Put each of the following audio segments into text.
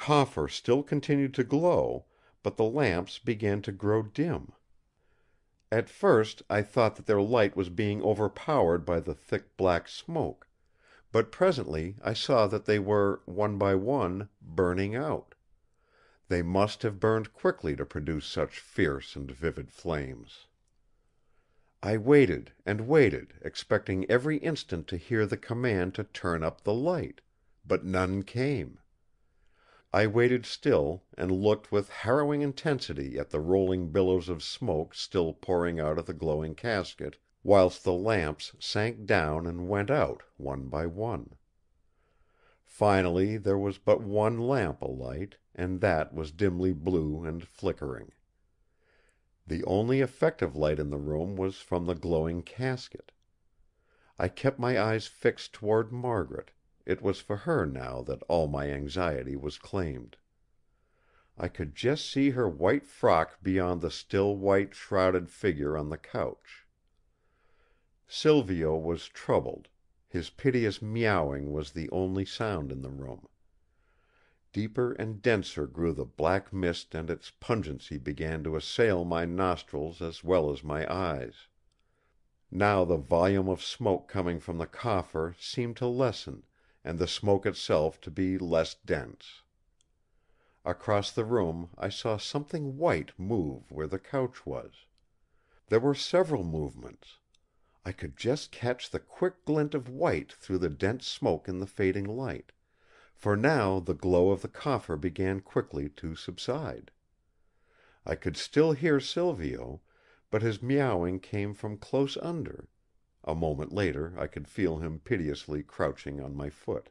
coffer still continued to glow, but the lamps began to grow dim. At first I thought that their light was being overpowered by the thick black smoke, but presently I saw that they were, one by one, burning out. They must have burned quickly to produce such fierce and vivid flames. I waited and waited, expecting every instant to hear the command to turn up the light; but none came. I waited still, and looked with harrowing intensity at the rolling billows of smoke still pouring out of the glowing casket, whilst the lamps sank down and went out one by one. Finally there was but one lamp alight, and that was dimly blue and flickering. The only effective light in the room was from the glowing casket. I kept my eyes fixed toward Margaret; it was for her now that all my anxiety was claimed. I could just see her white frock beyond the still white shrouded figure on the couch. Silvio was troubled; his piteous mewing was the only sound in the room. Deeper and denser grew the black mist and its pungency began to assail my nostrils as well as my eyes. Now the volume of smoke coming from the coffer seemed to lessen, and the smoke itself to be less dense. Across the room I saw something white move where the couch was. There were several movements. I could just catch the quick glint of white through the dense smoke in the fading light; for now the glow of the coffer began quickly to subside. I could still hear Silvio, but his mewing came from close under; a moment later I could feel him piteously crouching on my foot.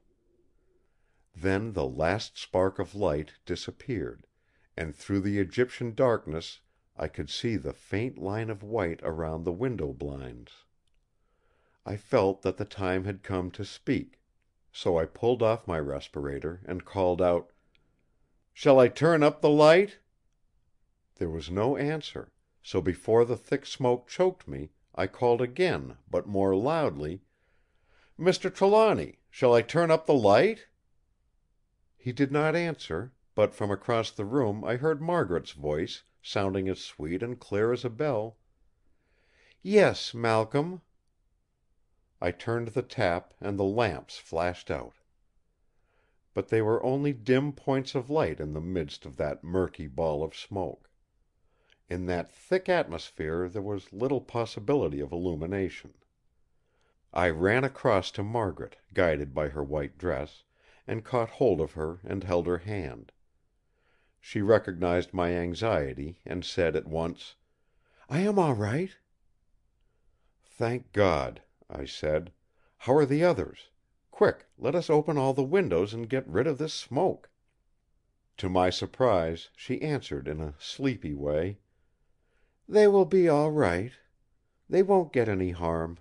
Then the last spark of light disappeared, and through the Egyptian darkness I could see the faint line of white around the window blinds. I felt that the time had come to speak; so I pulled off my respirator and called out: "Shall I turn up the light?" There was no answer; so before the thick smoke choked me, I called again, but more loudly: "Mr. Trelawny, shall I turn up the light?" He did not answer; but from across the room I heard Margaret's voice, sounding as sweet and clear as a bell: "Yes, Malcolm." I turned the tap and the lamps flashed out. But they were only dim points of light in the midst of that murky ball of smoke. In that thick atmosphere there was little possibility of illumination. I ran across to Margaret, guided by her white dress, and caught hold of her and held her hand. She recognized my anxiety, and said at once: "I am all right." "Thank God!" I said. "How are the others? Quick, let us open all the windows and get rid of this smoke." To my surprise she answered in a sleepy way: "They will be all right. They won't get any harm."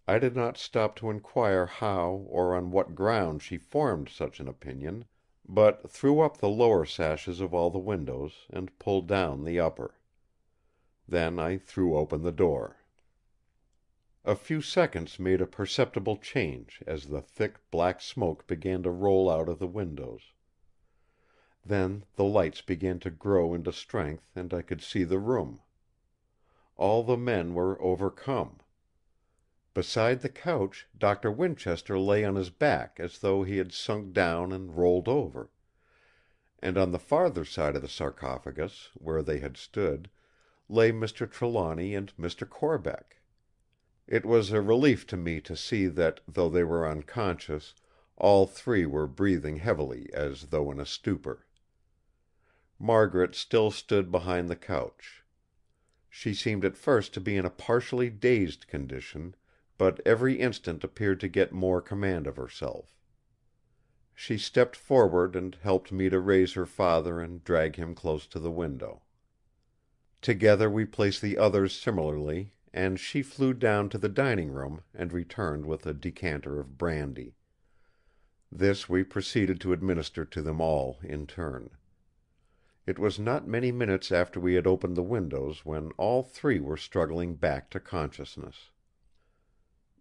I did not stop to inquire how or on what ground she formed such an opinion, but threw up the lower sashes of all the windows, and pulled down the upper. Then I threw open the door. A few seconds made a perceptible change as the thick black smoke began to roll out of the windows. Then the lights began to grow into strength and I could see the room. All the men were overcome. Beside the couch Doctor Winchester lay on his back as though he had sunk down and rolled over; and on the farther side of the sarcophagus, where they had stood, lay Mr. Trelawny and Mr. Corbeck. It was a relief to me to see that, though they were unconscious, all three were breathing heavily as though in a stupor. Margaret still stood behind the couch. She seemed at first to be in a partially dazed condition, but every instant appeared to get more command of herself. She stepped forward and helped me to raise her father and drag him close to the window. Together we placed the others similarly, and she flew down to the dining room and returned with a decanter of brandy. This we proceeded to administer to them all in turn. It was not many minutes after we had opened the windows when all three were struggling back to consciousness.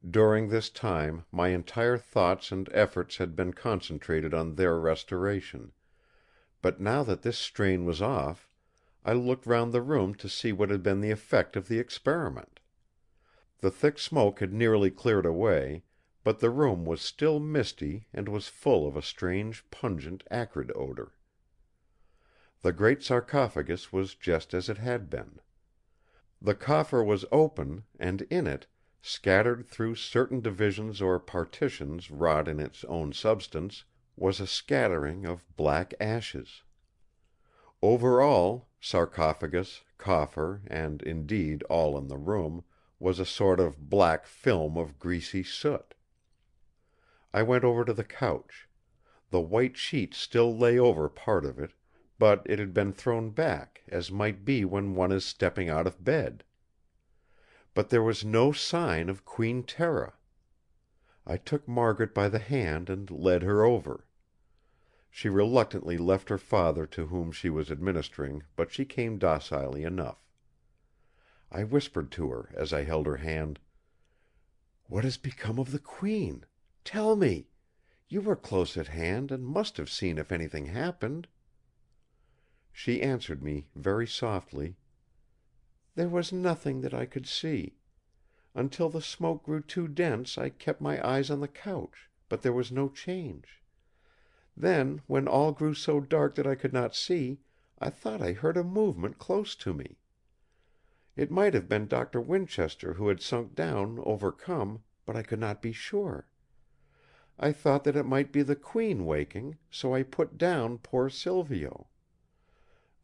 During this time my entire thoughts and efforts had been concentrated on their restoration; but now that this strain was off, I looked round the room to see what had been the effect of the experiment. The thick smoke had nearly cleared away, but the room was still misty and was full of a strange pungent acrid odour. The great sarcophagus was just as it had been. The coffer was open, and in it, scattered through certain divisions or partitions wrought in its own substance, was a scattering of black ashes. Over all, sarcophagus, coffer, and indeed all in the room, was a sort of black film of greasy soot. I went over to the couch. The white sheet still lay over part of it, but it had been thrown back, as might be when one is stepping out of bed. But there was no sign of Queen Tera. I took Margaret by the hand and led her over. She reluctantly left her father to whom she was administering, but she came docilely enough. I whispered to her as I held her hand: "What has become of the Queen? Tell me! You were close at hand, and must have seen if anything happened." She answered me very softly: "There was nothing that I could see. Until the smoke grew too dense I kept my eyes on the couch, but there was no change. Then, when all grew so dark that I could not see, I thought I heard a movement close to me. It might have been Doctor Winchester who had sunk down, overcome, but I could not be sure. I thought that it might be the Queen waking, so I put down poor Silvio.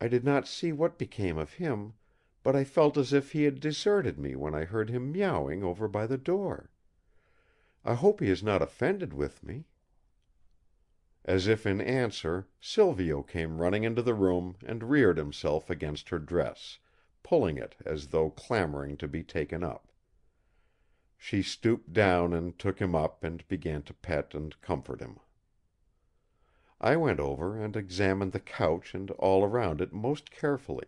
I did not see what became of him, but I felt as if he had deserted me when I heard him mewing over by the door. I hope he is not offended with me." As if in answer, Silvio came running into the room and reared himself against her dress, pulling it as though clamouring to be taken up. She stooped down and took him up and began to pet and comfort him. I went over and examined the couch and all around it most carefully.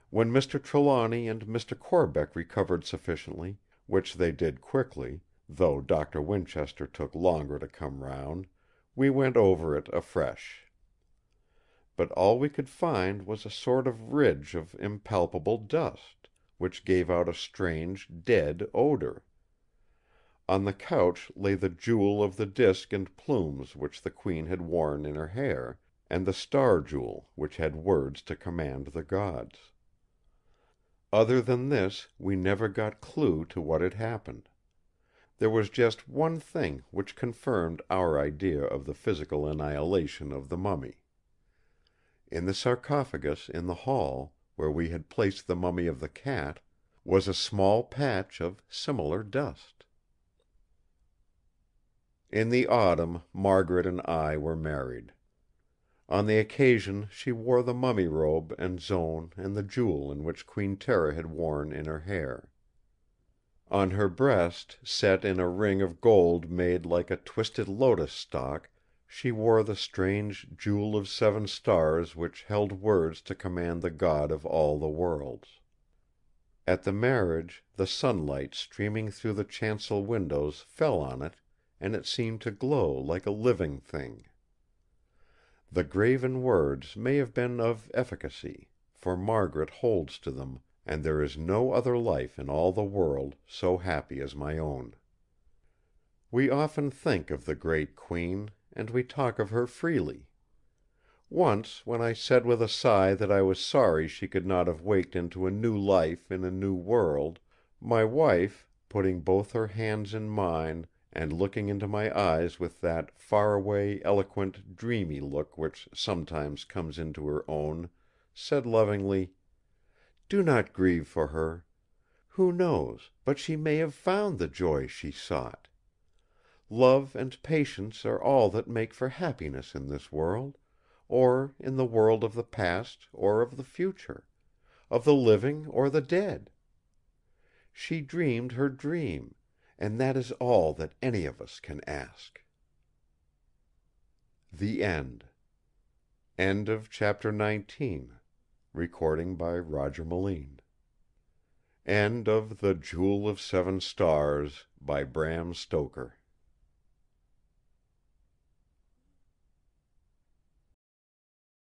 When Mr. Trelawny and Mr. Corbeck recovered sufficiently, which they did quickly, though Doctor Winchester took longer to come round, we went over it afresh. But all we could find was a sort of ridge of impalpable dust, which gave out a strange dead odour. On the couch lay the jewel of the disc and plumes which the Queen had worn in her hair, and the star jewel which had words to command the gods. Other than this we never got clue to what had happened. There was just one thing which confirmed our idea of the physical annihilation of the mummy. In the sarcophagus in the hall, where we had placed the mummy of the cat, was a small patch of similar dust. In the autumn Margaret and I were married. On the occasion she wore the mummy robe and zone and the jewel in which Queen Tera had worn in her hair. On her breast, set in a ring of gold made like a twisted lotus stalk, she wore the strange Jewel of 7 Stars which held words to command the God of all the worlds. At the marriage, the sunlight streaming through the chancel windows fell on it, and it seemed to glow like a living thing. The graven words may have been of efficacy, for Margaret holds to them, and there is no other life in all the world so happy as my own. We often think of the great Queen, and we talk of her freely. Once, when I said with a sigh that I was sorry she could not have waked into a new life in a new world, my wife, putting both her hands in mine and looking into my eyes with that far-away, eloquent, dreamy look which sometimes comes into her own, said lovingly: "Do not grieve for her. Who knows but she may have found the joy she sought? Love and patience are all that make for happiness in this world, or in the world of the past or of the future, of the living or the dead. She dreamed her dream, and that is all that any of us can ask." The End. End of Chapter 19. Recording by Roger Moline. End of The Jewel of Seven Stars, by Bram Stoker.